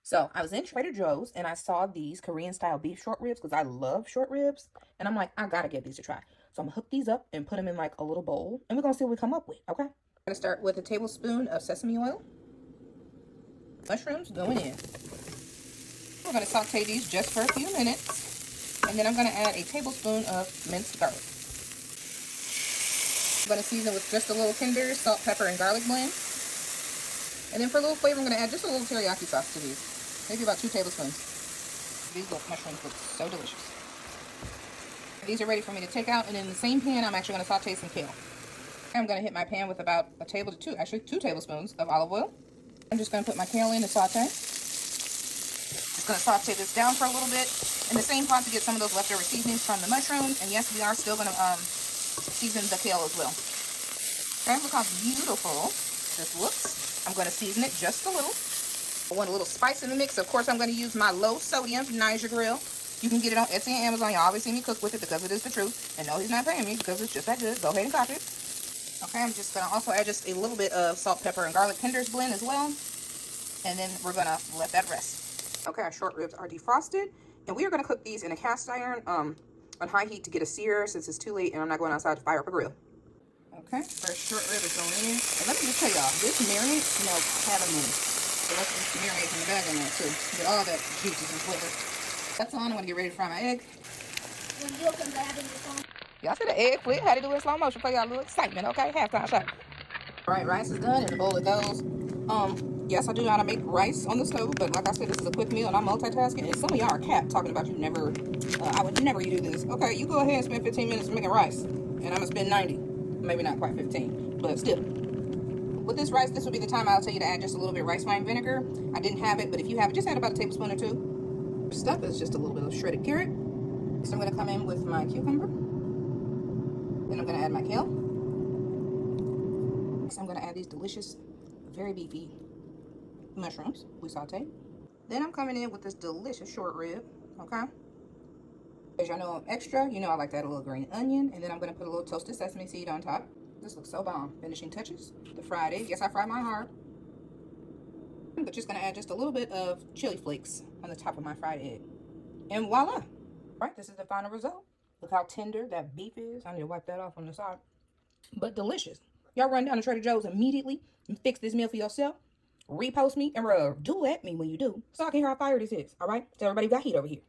So I was in Trader Joe's and I saw these Korean style beef short ribs because I love short ribs. And I'm like, I gotta get these to try. So I'm gonna hook these up and put them in like a little bowl. And we're gonna see what we come up with, okay? I'm gonna start with a tablespoon of sesame oil. Mushrooms going in. We're gonna saute these just for a few minutes. And then I'm gonna add a tablespoon of minced garlic. I'm gonna season with just a little tender salt, pepper, and garlic blend. And then for a little flavor, I'm gonna add just a little teriyaki sauce to these. Maybe about 2 tablespoons. These little mushrooms look so delicious. These are ready for me to take out, and in the same pan, I'm actually gonna saute some kale. I'm gonna hit my pan with about a table to 2 tablespoons of olive oil. I'm just gonna put my kale in to saute. Just gonna saute this down for a little bit in the same pot to get some of those leftover seasonings from the mushrooms. And yes, we are still gonna season the kale as well. Okay, look how beautiful this looks. I'm gonna season it just a little. I want a little spice in the mix. Of course, I'm gonna use my low sodium Niger grill. You can get it on Etsy and Amazon. You always see me cook with it because it is the truth. And no, he's not paying me because it's just that good. Go ahead and copy it. Okay, I'm just gonna also add just a little bit of salt, pepper, and garlic tenders blend as well. And then we're gonna let that rest. Okay, our short ribs are defrosted. And we are gonna cook these in a cast iron on high heat to get a sear since it's too late and I'm not going outside to fire up a grill. Okay, first short rib is going in. And let me just tell y'all, this marinade smells heavenly. So let's just marinate in the bag in there too. Get all that juices and flavor. That's on. I'm gonna get ready to fry my egg. Y'all see the egg flip? Had to do it in slow motion for y'all a little excitement, okay? Halftime shot. All right, rice is done in a bowl of those. Yes, I do know how to make rice on the stove, but like I said, this is a quick meal and I'm multitasking. And some of y'all are capped talking about you never, I would never do this. Okay, you go ahead and spend 15 minutes making rice, and I'm gonna spend 90. Maybe not quite 15, but still. With this rice, this would be the time I'll tell you to add just a little bit of rice wine vinegar. I didn't have it, but if you have it, just add about a tablespoon or 2. Stuff is just a little bit of shredded carrot. So I'm gonna come in with my cucumber. Then I'm gonna add my kale. So I'm gonna add these delicious, very beefy mushrooms we sauteed. Then I'm coming in with this delicious short rib, okay? As y'all know I'm extra, you know I like to add a little green onion, and then I'm gonna put a little toasted sesame seed on top. This looks so bomb. Finishing touches, the fried egg. Yes, I fried mine hard. But just gonna add just a little bit of chili flakes on the top of my fried egg. And voila. Right, this is the final result. Look how tender that beef is. I need to wipe that off on the side. But delicious. Y'all run down to Trader Joe's immediately and fix this meal for yourself. Repost me and do at me when you do, so I can hear how fire this is. All right? So everybody got heat over here.